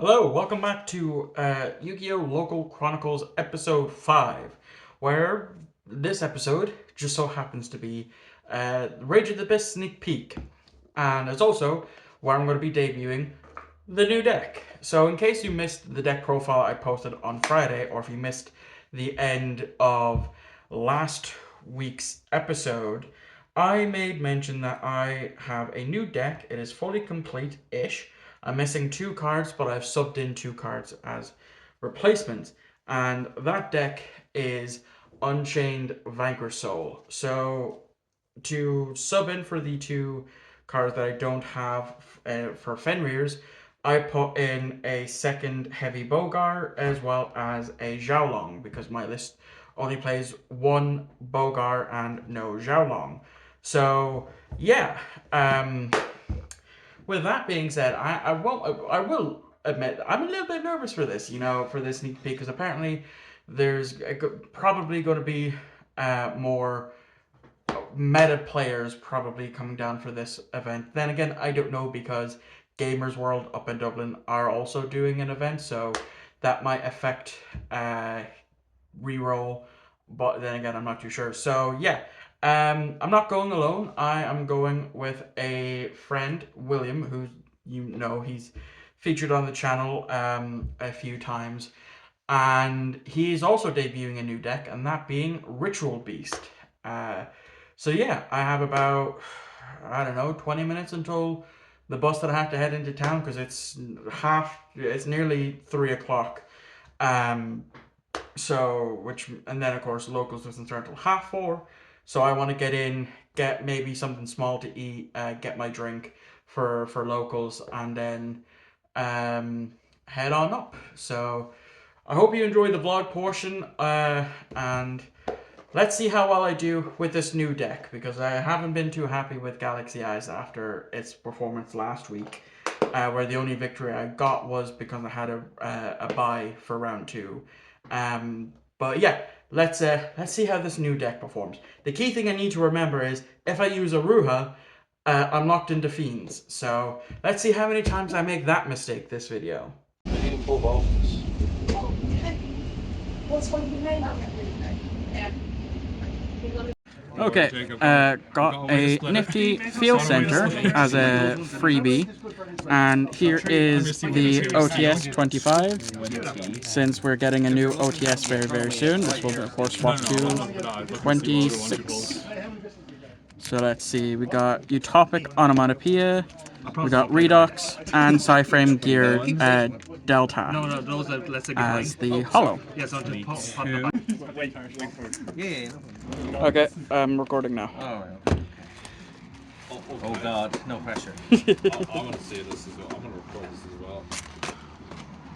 Hello, welcome back to Yu-Gi-Oh! Local Chronicles episode 5, where this episode just so happens to be Rage of the Abyss sneak peek. And it's also where I'm going to be debuting the new deck. So in case you missed the deck profile I posted on Friday, or if you missed the end of last week's episode, I made mention that I have a new deck. It is fully complete-ish. I'm missing 2 cards, but I've subbed in 2 cards as replacements. And that deck is Unchained Vanquish Soul. So to sub in for the 2 cards that I don't have for Fenrir's, I put in a second Heavy Bogar as well as a Xiaolong because my list only plays 1 Bogar and no Xiaolong. So yeah, with that being said, I will admit I'm a little bit nervous for this, for this sneak peek, because apparently there's probably going to be more meta players probably coming down for this event. Then again, I don't know, because Gamers World up in Dublin are also doing an event, so that might affect reroll. But then again, I'm not too sure. So yeah, I'm not going alone. I am going with a friend, William, who he's featured on the channel a few times, and he's also debuting a new deck, and that being Ritual Beast. So yeah, I have about, I don't know, 20 minutes until the bus that I have to head into town, because it's nearly 3 o'clock. And then of course locals doesn't start until 4:30. So I want to get in, get maybe something small to eat, get my drink for locals, and then head on up. So I hope you enjoyed the vlog portion, and let's see how well I do with this new deck, because I haven't been too happy with Galaxy Eyes after its performance last week, where the only victory I got was because I had a bye for round 2. But yeah, let's see how this new deck performs. The key thing I need to remember is if I use a Ruha, I'm locked into Fiends. So let's see how many times I make that mistake this video. Okay, got a nifty field center as a freebie, and here is the OTS 25. Since we're getting a new OTS very, very soon, this will of course swap to 26. So let's see, we got Utopic Onomatopoeia, we got Redux, and Cyframe Gear Delta as the Hollow. Wait for it. Yeah. Okay, I'm recording now. Oh God, no pressure. I want to see this as well. I'm going to record this as well.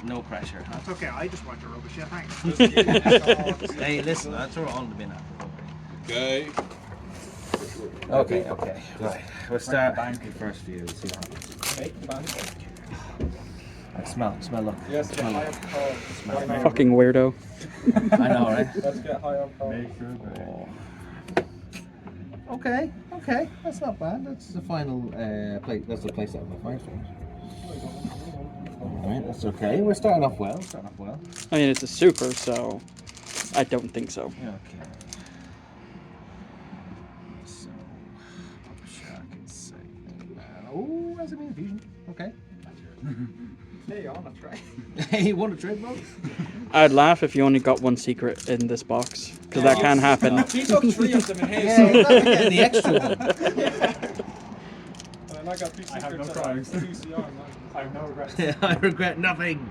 No pressure. That's okay, I just want your rubbish, yeah, thanks. Hey, listen, I throw it on the bin after. Okay. Okay. Right, we'll start. First view, see what happens. Smell, look. Yes, smell, look. Fucking weirdo. I know, right? Let's get high on power. Okay, that's not bad. That's the final play. That's the place that I'm going to find for. Alright, that's okay. We're starting off well. I mean, it's a super, so I don't think so. Okay. So, Shark is saying, oh, that's a mean fusion. Okay. Hey, you want to try? Hey, you want to trade, bro? I'd laugh if you only got 1 secret in this box, because that can happen. He took 3 of them in his. Yeah, you're not getting the extra one. And I got 2 secrets. I have no crimes. 2 CR, man. I have no regrets. I regret nothing.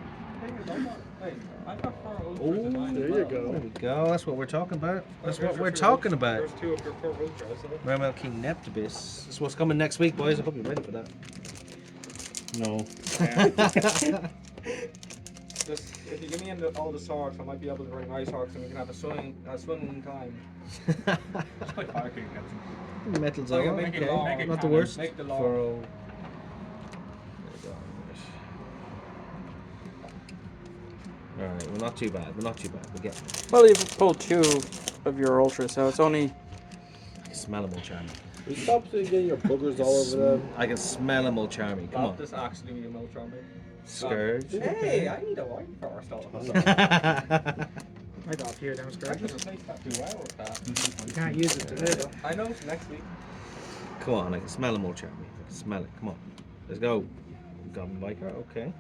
Hey, I got 4 ultras. Oh, in mine there as you well. go. There we go. That's what we're talking about. That's There's what your we're 2 talking ultras. about. There's 2 of your 4 ultras. So. Mermail King Neptibus. That's what's coming next week, boys. I hope you're ready for that. No. Just, if you give me all the swords, I might be able to bring Ice Hawks and we can have a swinging time. Just play Fire King against him. Metal Okay, Zone. make it Okay. long. Make it Not the canon. worst. Make the long. For Alright, we're not too bad. We're getting it. Well, you've pulled 2 of your ultras, so it's only... I can smell them, old Charmy. You stop getting your boogers all over them. I can smell them, old Charmy. Come on. This actually be a Meltron, mate. Scourge. Hey, I need a light first. I got here, damn I scourge. could replace that 2 hours that. You can't use it today though. I know, next week. Come on, I can smell them all, Charlie. I can smell it. Come on. Let's go. Goblin Biker, okay.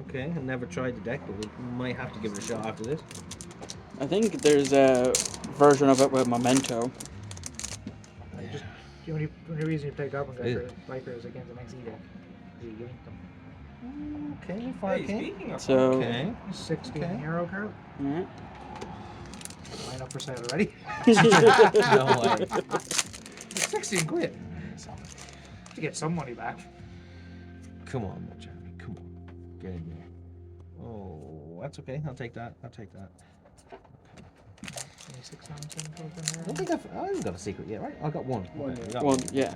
Okay, I never tried the deck, but we might have to give it a shot after this. I think there's a version of it with Memento. Just the only reason you play Goblin Biker is against an XE deck. You yank them. Okay, Hey, 5k. speaking of So, Okay. 16 Okay. euro card. alright. Line up for sale already. No way. 16 quid. To get some money back. Come on, Charlie. Come on. Get in there. Oh, that's okay. I'll take that. I'll take that. 26 ounce in I don't think I haven't got a secret yet, right? I got one. Okay, we got Well, yeah.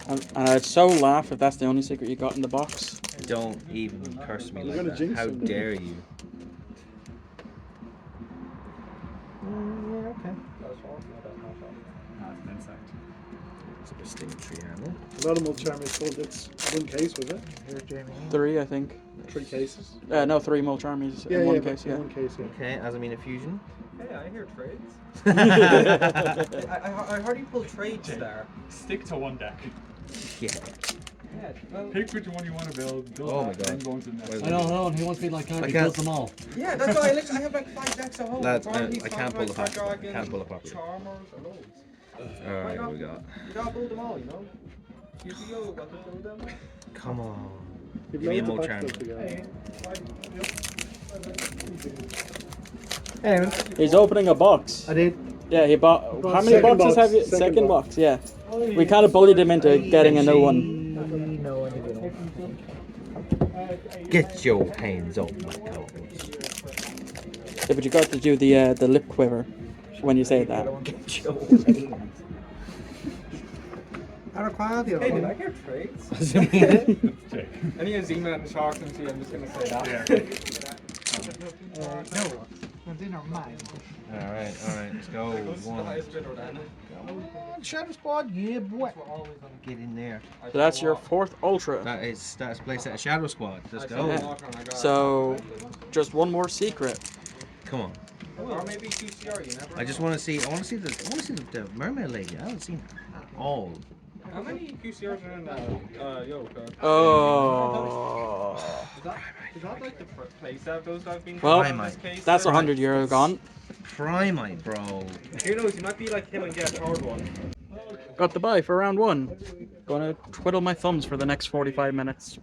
And I'd so laugh if that's the only secret you got in the box. Don't even curse me You're like gonna that. jinx How him, then. dare you? Yeah, okay. That's an insect. It's a bit sting tree handle. A lot of Mul Charmers sold its one case, was it? Here's Jamie. 3, I think. 3 cases. No, 3 Mulcharmies in one case, yeah. One case, yeah. Okay, Azamina Fusion. Hey, I hear trades. I heard you pull trades there. Stick to one deck. Yeah. Yeah, well, Pick which one you want to build. Build Oh that, my God. then go into the next Wait, one. I don't know, and he wants to be like I he can't- does them all. yeah, that's why I have like 5 decks at home. Lads, Barney's, I can't pull the Fire pop- Dragon, can't pull the popular. Charmers, and loads. Alright, what we got? You gotta build them all, you know? You got to build them. Come on. You've Give me a loads of Mul backflip Charmer. together. Anyway, He's opening a box. I did. Yeah, he bought. How many second boxes box, have you? second Second box. box, yeah. We kind of bullied him into getting a new one. No, I didn't. Get your hands off my cards. Yeah, but you got to do the lip quiver when you say that. Get your hands. Out of quality. Hey, did I hear trades? Check. Any of Z-Man and Sharks MC, I'm just gonna say that. No, what's in our mind? Alright, let's go. Who's the One. highest bidder then? Shadow Squad, yeah, boy. Get in there. So that's your 4th Ultra. That's playset of Shadow Squad. Let's I go. saw the water and I got So, it. just one more secret. Come on. Or maybe QCR, you never I just know. want to see. I want to see the mermaid lady. I haven't seen her at all. How many QCRs are in Yoke? Oh. Is that like the place that those that have been Well, in this case? That's then? €100 gone. Primite, bro. Who knows? You might be like him and get a third one. Got the buy for round 1. Gonna twiddle my thumbs for the next 45 minutes.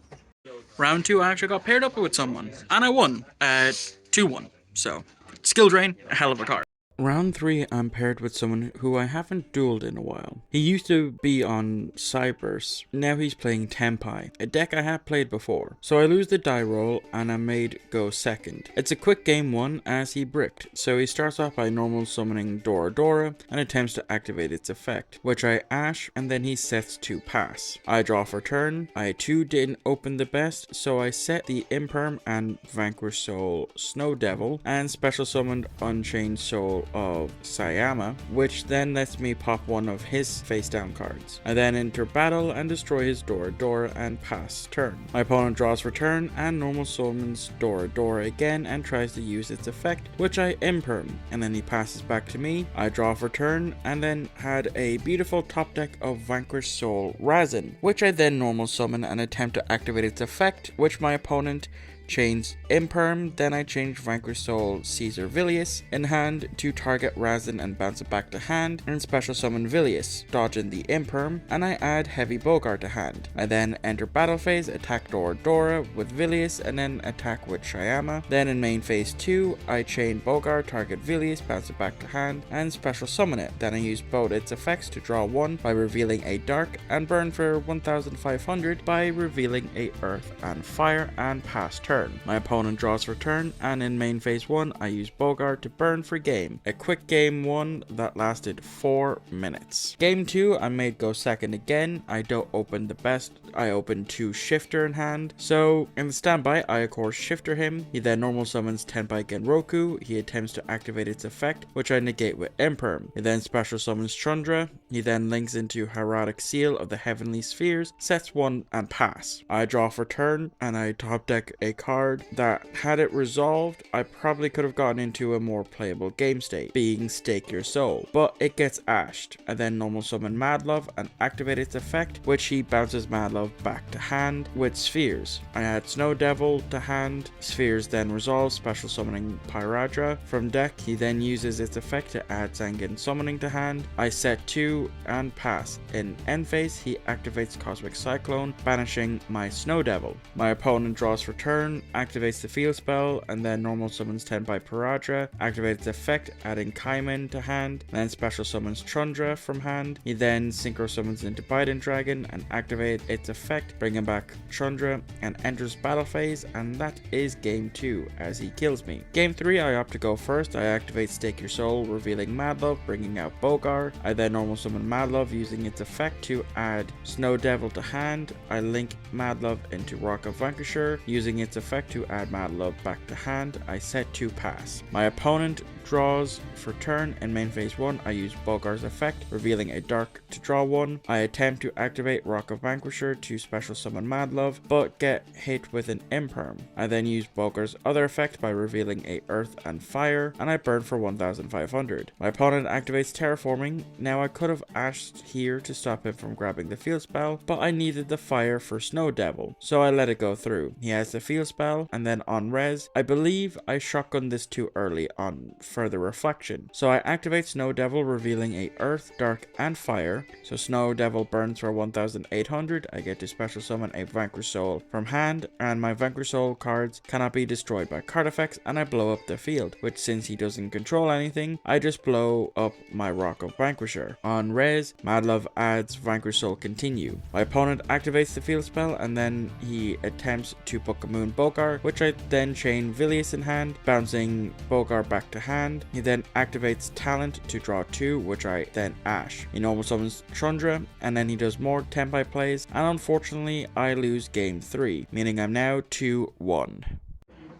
Round 2, I actually got paired up with someone. And I won. 2-1. So, skill drain, a hell of a card. Round 3, I'm paired with someone who I haven't dueled in a while. He used to be on Cyberse, now he's playing Tempai, a deck I have played before. So I lose the die roll and I'm made go second. It's a quick game 1 as he bricked, so he starts off by normal summoning Dora Dora and attempts to activate its effect, which I ash and then he sets to pass. I draw for turn, I too didn't open the best, so I set the Imperm and Vanquish Soul Snow Devil and special summoned Unchained Soul of Sayama, which then lets me pop one of his face down cards. I then enter battle and destroy his Dora Dora and pass turn. My opponent draws for turn and normal summons Dora Dora again and tries to use its effect, which I imperm, and then he passes back to me. I draw for turn and then had a beautiful top deck of Vanquish Soul Razin, which I then normal summon and attempt to activate its effect, which my opponent chains Imperm, then I change Vanquish Soul Caesar Vilius in hand to target Razin and bounce it back to hand, and special summon Vilius, dodging the Imperm, and I add Heavy Bogart to hand. I then enter battle phase, attack Dora Dora with Vilius, and then attack with Shyama. Then in main phase 2, I chain Bogart, target Vilius, bounce it back to hand, and special summon it. Then I use both its effects to draw 1 by revealing a Dark, and burn for 1500 by revealing a Earth and Fire, and pass turn. My opponent draws for turn, and in main phase 1 I use Bogart to burn for game. A quick game 1 that lasted 4 minutes. Game 2 I made go second again. I don't open the best. I open 2 Shifter in hand. So in the standby I of course Shifter him. He then normal summons Tenpai Genroku. He attempts to activate its effect, which I negate with Imperm. He then special summons Chandra. He then links into Herodic Seal of the Heavenly Spheres, sets 1 and pass. I draw for turn and I top deck a card that, had it resolved, I probably could have gotten into a more playable game state, being Stake Your Soul, but it gets ashed. I then normal summon Madlove and activate its effect, which he bounces Madlove back to hand with Spheres. I add Snow Devil to hand, Spheres then resolve, special summoning Pyradra from deck. He then uses its effect to add Zangan Summoning to hand. I set 2 and pass. In end phase, he activates Cosmic Cyclone, banishing my Snow Devil. My opponent draws for turn, activates the field spell, and then normal summons 10 by Paradra, activates its effect, adding Kaiman to hand, then special summons Trundra from hand. He then synchro summons into Biden Dragon and activates its effect, bringing back Trundra, and enters battle phase, and that is game 2 as he kills me. Game 3, I opt to go first. I activate Stake Your Soul, revealing Madlove, bringing out Bogar. I then normal summon Madlove using its effect to add Snow Devil to hand. I link Madlove into Rock of Vanquisher, using its effect to add Madlove back to hand. I set 2 pass. My opponent draws for turn. In main phase 1, I use Bogar's effect, revealing a dark to draw 1. I attempt to activate Rock of Vanquisher to special summon Madlove, but get hit with an Imperm. I then use Bogar's other effect by revealing a Earth and Fire, and I burn for 1500. My opponent activates Terraforming. Now I could have ashed here to stop him from grabbing the field spell, but I needed the fire for Snow Devil, so I let it go through. He has the field spell, and then on res, I believe I shotgunned this too early on further reflection. So I activate Snow Devil, revealing a Earth, Dark, and Fire. So Snow Devil burns for 1800. I get to special summon a Vanquish Soul from hand, and my Vanquish Soul cards cannot be destroyed by card effects, and I blow up the field, which since he doesn't control anything, I just blow up my Rock of Vanquisher. On res, Madlove adds Vanquish Soul Continue. My opponent activates the field spell, and then he attempts to Book-a-Moon Bogar, which I then chain Vilius in hand, bouncing Bogar back to hand. He then activates Talent to draw 2, which I then ash. He normal summons Trundra, and then he does more Tempai plays, and unfortunately I lose game 3, meaning I'm now 2-1.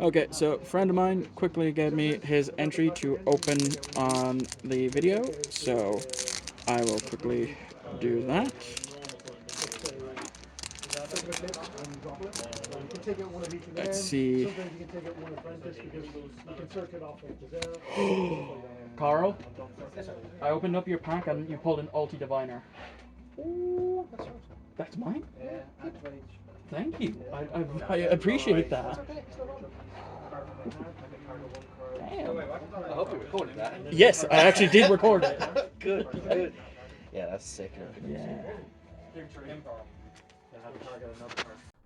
Okay, so a friend of mine quickly gave me his entry to open on the video, so I will quickly do that. Let's see. Carl, I opened up your pack and you pulled an Ulti Diviner. Ooh, That's mine? yeah, Thank you. I appreciate that. Damn. I hope you recorded that. Yes, I actually did record it. Good, good. Yeah, that's sick. Yeah. yeah.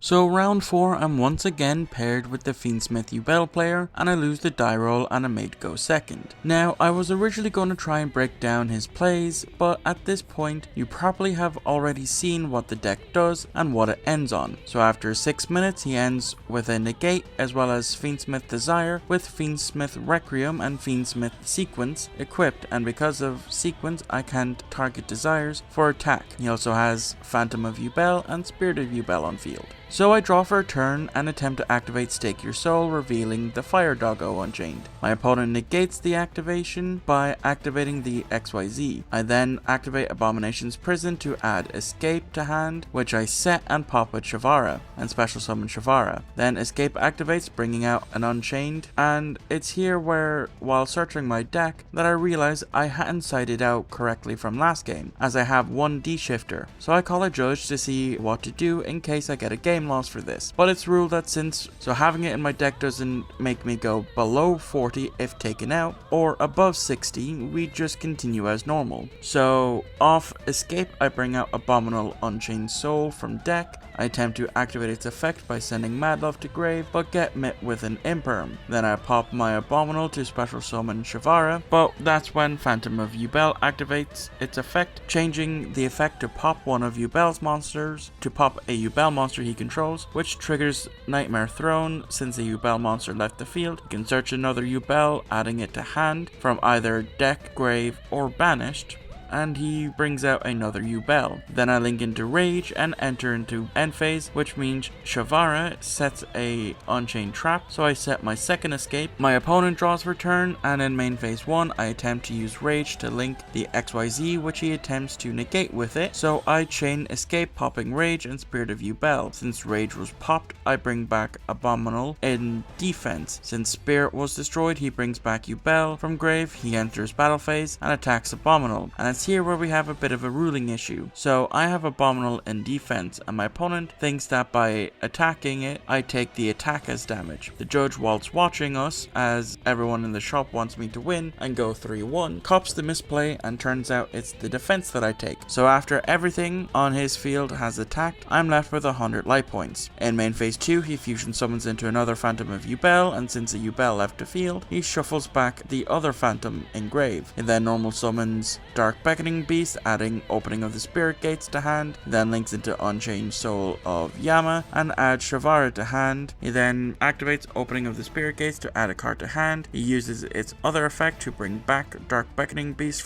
So round 4, I'm once again paired with the Fiendsmith Yubel player, and I lose the die roll and a mate go second. Now, I was originally going to try and break down his plays, but at this point, you probably have already seen what the deck does and what it ends on. So after 6 minutes, he ends with a negate as well as Fiendsmith Desire with Fiendsmith Requiem and Fiendsmith Sequence equipped, and because of Sequence, I can't target Desires for attack. He also has Phantom of Yubel and Spirit of Yubel on field. So I draw for a turn and attempt to activate Stake Your Soul, revealing the Fire Doggo Unchained. My opponent negates the activation by activating the XYZ. I then activate Abomination's Prison to add Escape to hand, which I set and pop with Shavara, and special summon Shavara. Then Escape activates, bringing out an Unchained, and it's here where, while searching my deck, that I realize I hadn't sighted out correctly from last game, as I have one D-shifter. So I call a judge to see what to do in case I get a game loss for this, but it's ruled that so having it in my deck doesn't make me go below 40 if taken out, or above 60, we just continue as normal. So off Escape, I bring out Abominable Unchained Soul from deck. I attempt to activate its effect by sending Madlove to grave, but get met with an Imperm. Then I pop my Abominable to special summon Shavara, but that's when Phantom of Yubel activates its effect, changing the effect to pop one of Yubel's monsters to pop a Yubel monster he controls, which triggers Nightmare Throne. Since a Yubel monster left the field, you can search another Yubel, adding it to hand from either deck, grave, or banished. and he brings out another U-Bell. Then I link into Rage and enter into end phase, which means Shavara sets a Unchained trap, so I set my second escape. My opponent draws for turn, and in main phase 1 I attempt to use Rage to link the XYZ, which he attempts to negate with it, so I chain escape, popping Rage and Spirit of U-Bell. Since Rage was popped, I bring back Abominal in defense. Since Spirit was destroyed, he brings back U-Bell from grave, he enters battle phase and attacks Abominal, and it's here where we have a bit of a ruling issue. So I have Abominal in defense, and my opponent thinks that by attacking it, I take the attack as damage. The judge, whilst watching us, as everyone in the shop wants me to win and go 3-1, cops the misplay, and turns out it's the defense that I take. So after everything on his field has attacked, I'm left with 100 life points. In main phase 2, he fusion summons into another Phantom of U-Bell, and since a U-Bell left the field, he shuffles back the other Phantom in grave. He then normal summons Dark Beckoning Beast, adding Opening of the Spirit Gates to hand. He then links into Unchained Soul of Yama and adds Shavara to hand. He then activates Opening of the Spirit Gates to add a card to hand. He uses its other effect to bring back Dark Beckoning Beast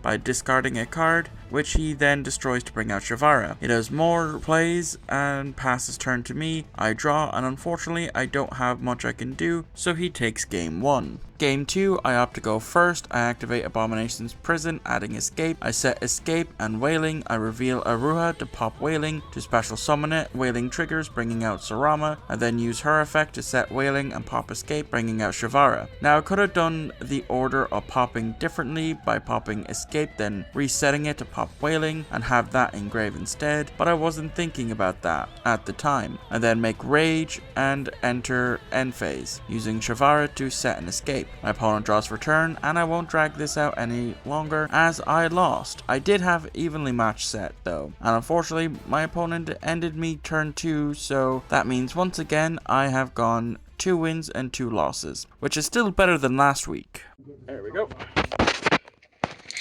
by discarding a card, which he then destroys to bring out Shavara. He does more plays and passes turn to me. I draw, and unfortunately I don't have much I can do, so he takes game 1. Game 2, I opt to go first. I activate Abomination's Prison, adding Escape. I set Escape and Wailing. I reveal Aruha to pop Wailing to special summon it. Wailing triggers, bringing out Sarama. I then use her effect to set Wailing and pop Escape, bringing out Shavara. Now I could have done the order of popping differently by popping Escape, then resetting it to pop Wailing and have that engrave instead, but I wasn't thinking about that at the time. I then make Rage and enter end phase, using Shavara to set an escape. My opponent draws for turn, and I won't drag this out any longer as I lost. I did have evenly matched set though, and unfortunately my opponent ended me turn 2, so that means once again I have gone 2 wins and 2 losses, which is still better than last week. There we go.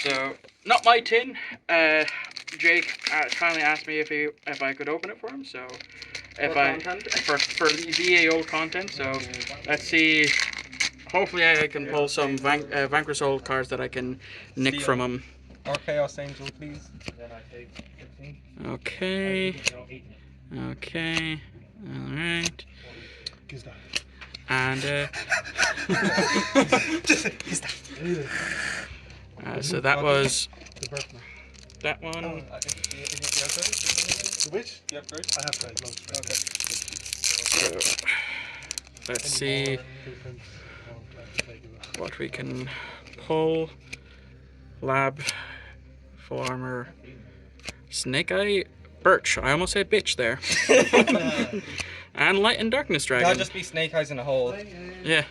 So, not my tin. Jake kindly asked me if I could open it for him, so for the VA content. So let's see. Hopefully, I can pull some Vanquish old cards that I can nick from him. Or Chaos Angel, please. Okay. Okay. All right. And so that was that one. Which? Yep, great. I have tried loads. Okay. So let's see what we can pull. Lab, full armor, Snake Eye, Birch. I almost said bitch there. And Light and Darkness Dragon. That'll just be Snake Eyes in a hole. Yeah.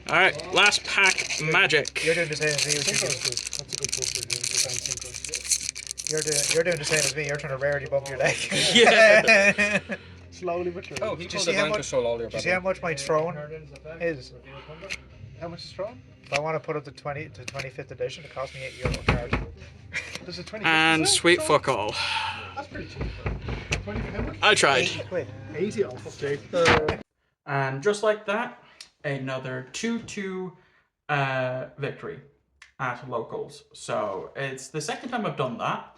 Alright, last pack, Magic. You're doing the same as me. That's a good book for him. You're doing the same as me. You're trying to rarity bump your deck. Yeah. Slowly but surely. Oh, he you pulled see a how Vanquish much- Soul earlier. Do you see how much my throne is? How much is strong? If I want to put up to 25th edition, it costs me €8 a card. There's a 20. And sweet fuck all. That's pretty cheap. 20 how much? I tried. Quid. 80 off, Jake. And just like that, another 2-2 victory at locals. So it's the second time I've done that.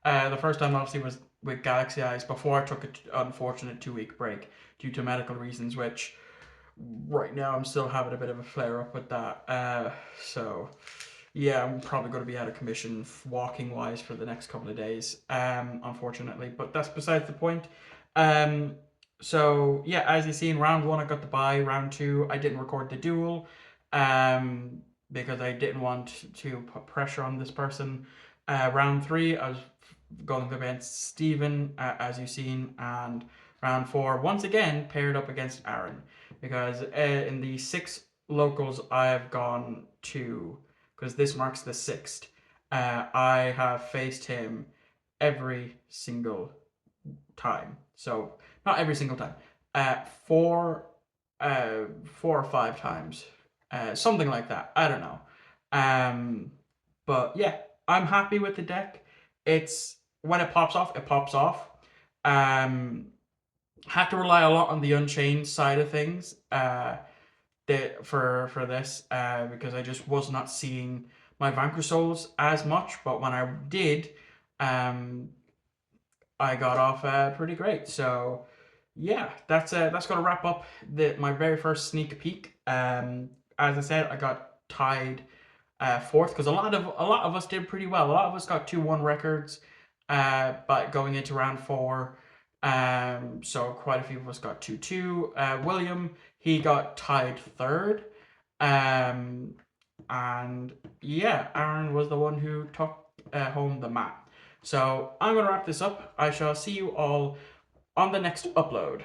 The first time obviously was with Galaxy Eyes before I took an unfortunate 2-week break due to medical reasons, which right now I'm still having a bit of a flare up with that. So yeah, I'm probably going to be out of commission walking wise for the next couple of days, unfortunately, but that's besides the point. So yeah, as you see in round 1 I got the bye. Round 2 I didn't record the duel because I didn't want to put pressure on this person. Round 3 I was going up against Steven, as you've seen, and round 4 once again paired up against Aaron, because in the 6 locals I have gone to, because this marks the 6th, I have faced him every single time. So not every single time, 4 or 5 times, something like that. I don't know. But yeah, I'm happy with the deck. It's when it pops off, it pops off. Had to rely a lot on the Unchained side of things for this, because I just was not seeing my Vanquish souls as much, but when I did, um, I got off pretty great. So yeah, that's gonna wrap up my very first sneak peek. As I said, I got tied fourth because a lot of us did pretty well. A lot of us got 2-1 records, but going into round four, so quite a few of us got 2-2. William, he got tied third, um, and yeah, Aaron was the one who took home the map. So I'm gonna wrap this up. I shall see you all on the next upload.